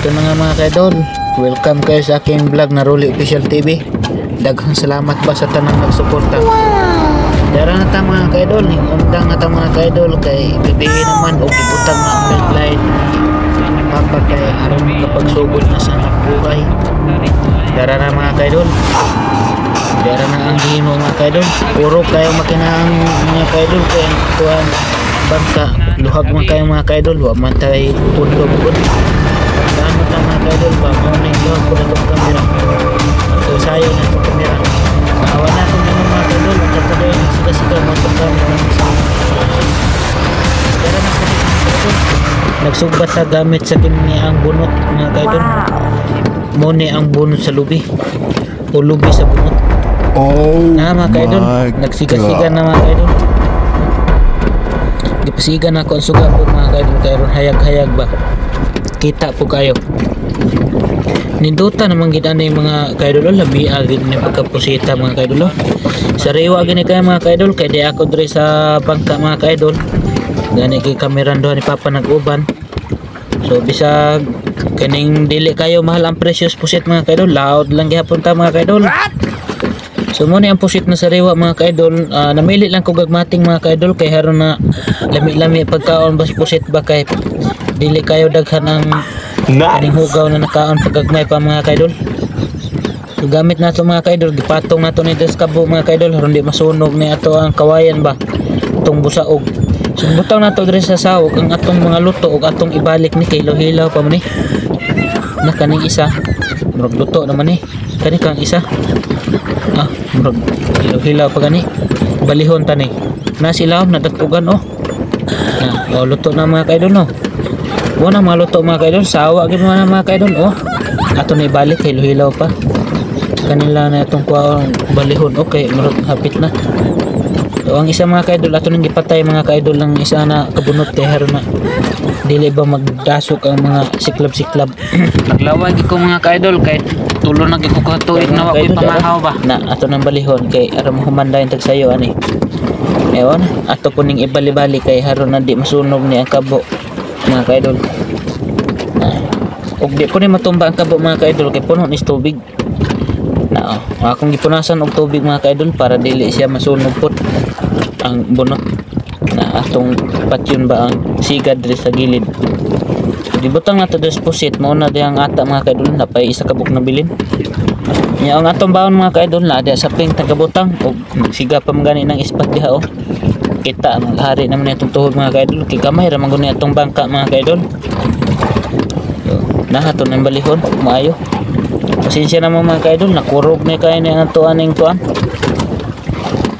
ito na nga mga kaidol, welcome kayo sa aking vlog na Rolly Official TV. Daghang salamat ba sa tanang nagsuporta. Dara na ta mga kaidol, undang na ta mga kaidol kay bibihin naman o gibutang na ang red light papa kay aron kapag sugod na sa buhay. Dara na mga kaidol, dara na ang himo mga kaidol, puro kayo makinang mga kaidol kay kuan bangka luhag man kayo mga kaidol, wa man tay pundo pud. Daan mo mga kaidol ba mo ning luhag pud ang kamera. So sayo na ang kamera. Awan na ko mga kaidol, kapag sika-sika mo ang kamera. Dara na sa kaidol. Nagsubat sa gamit sa kini ang bunot mga kaidol. Mo ni ang bunot sa lubi o lubi sa bunot. Oh mga kaidol, nagsika-sika na mga kaidol. Gipasigan ako ang suga po mga kaidol, karon hayag-hayag ba kita po kayo. Ninduta naman gid ani mga kaidol, labi agid ni pagkapusita mga kaidol. Sariwa gini kayo mga kaidol, kay di ako diri sa bangka mga kaidol. Gani kay kameran do ni papa nag-uban. So bisag kaning dili kayo mahal ang precious pusit mga kaidol, laod lang gihapon ta mga kaidol. So mo ni ang pusit na sariwa mga kaidol, namili lang ko gagmating mga kaidol kay haron na lami-lami pagkaon bas pusit ba kay dili kayo daghan ang aning hugaw na nakaon pagagmay pa mga kaidol. So gamit nato mga kaidol, gipatong nato ni deskabo mga kaidol haron di masunog ni ato ang kawayan ba itong busaog. So butang nato diri sa sawog ang atong mga luto ug atong ibalik ni kay hilaw pa man ni na kaning isa murag luto naman ni kani kang isa murag hilaw pa gani balihon tani na silaw na datugan luto na mga kaidol no. Wala maluto mga kaidol, sawa gid man mga kaidol ato na ibalik kay hilaw pa kanila na itong kuwaon balihon. Okay murag hapit na. So ang isa mga kaidol ato nang gipatay mga kaidol lang isa na kabunot kay haron na dili ba magdasok ang mga siklab-siklab. Naglaway gid ko mga kaidol kay tulo na gid ko katuig na wa koy pamahaw ba na ato nang balihon kay aron humanday tag sayo ani. Ewan ato ko ning ibali-bali kay haron na di masunog ni ang kabo mga kaidol. Og di ko ni matumba ang kabo mga kaidol kay puno ni tubig. Akong gipunasan og tubig mga kaidol para dili siya masunog pud ang bunot na atong patyon ba ang sigad diri sa gilid. Dibutang nato des pusit mao na diyang ata mga kaidol napay isa ka buk na bilin. Nya ang atong baon mga kaidol na diya sa ping tagabutang og siga pa magani ng ispat diha kita ang hari naman itong tuhod mga kaidol kay kamay ra man guni atong bangka mga kaidol. Na ato nang balihon maayo. Pasensya na mga kaidol, nakurog na kayo na ito aning tuan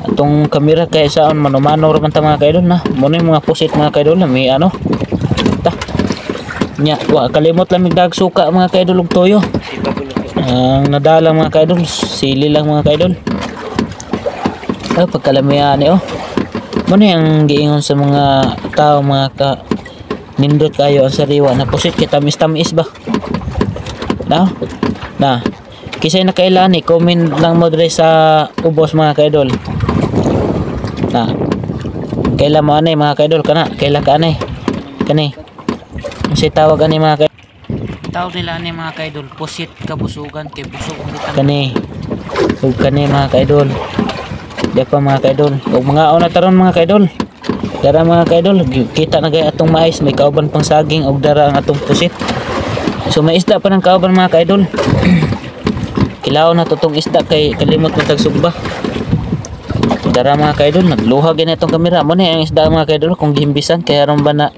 atong kamera kaya saan manumano raman ta mga kaidol na muna yung mga pusit mga kaidol na may nya kalimot lang migdag suka mga kaidol og toyo ang nadala mga kaidol sili lang mga kaidol. Pagkalamihan muna yung giingon sa mga tao mga nindot kayo ang sariwa na pusit kita tamis ba na kisay na kailan comment lang mo dre sa ubos mga kaidol na kailan mo anay mga kaidol kana kailan ka anay kani kasi tawag ani mga kaidol tawag nila ani mga kaidol pusit kabusugan kay busog kani ug kani mga kaidol di pa mga kaidol ug mga una taron mga kaidol dara mga kaidol kita na gay atong mais may kauban pang saging ug dara ang atong pusit. So may isda pa ng kauban mga kaidol. Kilaw na tutong isda kay kalimot mo tagsugba. Dara mga kaidol nagluha gina itong kamera mo ni ang isda mga kaidol kung gihimbisan kay aron ba na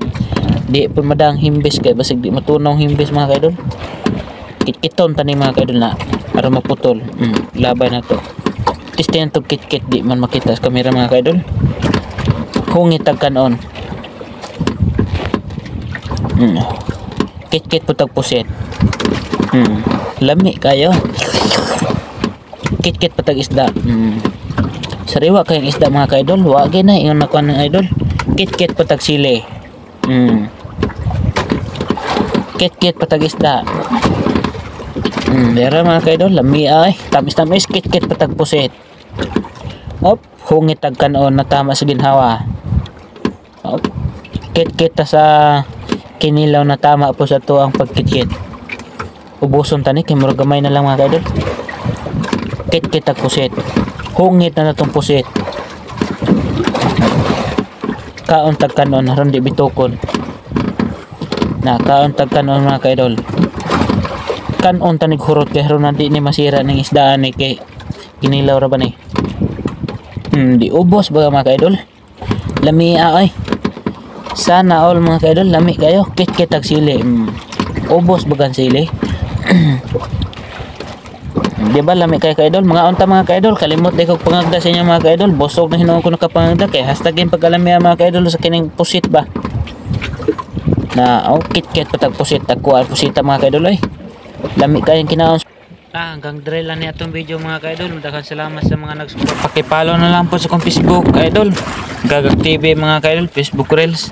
di pa madang himbis kay basig di matunaw himbis mga kaidol. Kitkiton tani mga kaidol na aron maputol. Labay na to. Tistiyan to kitkit di man makita sa kamera mga kaidol. Hungitag kanon. Kit-kit putag pusit. Lami kayo. Kit-kit putag isda. Sariwa kayong isda mga kaidol. Wagi na ingon na kuan ng idol. Kit-kit putag sili. Kit-kit putag isda. Dera mga kaidol, lami ay. Tamis-tamis kit-kit putag pusit. Hungit tag kanon na tama sa ginhawa. Kit-kit ta sa kinilaw na tama po sa to ang pagkit-kit. ubuson tani kay murag gamay na lang mga kaidol. Kit ang pusit. Hungit na natong pusit. Kaon tag kanon aron di bitukon. Na kaon tag kanon mga kaidol. Kanon tanig hurot kay aron na di ni masira ning isdaan ni kay kinilaw ra ba ni. Di ubos ba mga kaidol? Lami ay. Sana all mga kaidol lami kayo. Kit ang sili. Ubos bagan sili. Di ba lami kay kaidol? Mga unta mga kaidol, kalimot di ko pangagda sa inyo mga kaidol. Bosog na hinuon ko nakapangagda kay hashtagin pagkalami mga kaidol sa kining pusit ba. Na kit patag pusit tagkuan pusita mga kaidol ay. Lami kayong kinaon. Hanggang drill lang ni atong video mga kaidol. Daghang salamat sa mga nagsuporta. Paki-follow na lang po sa kong Facebook kaidol. Gagag TV mga kaidol, Facebook Reels.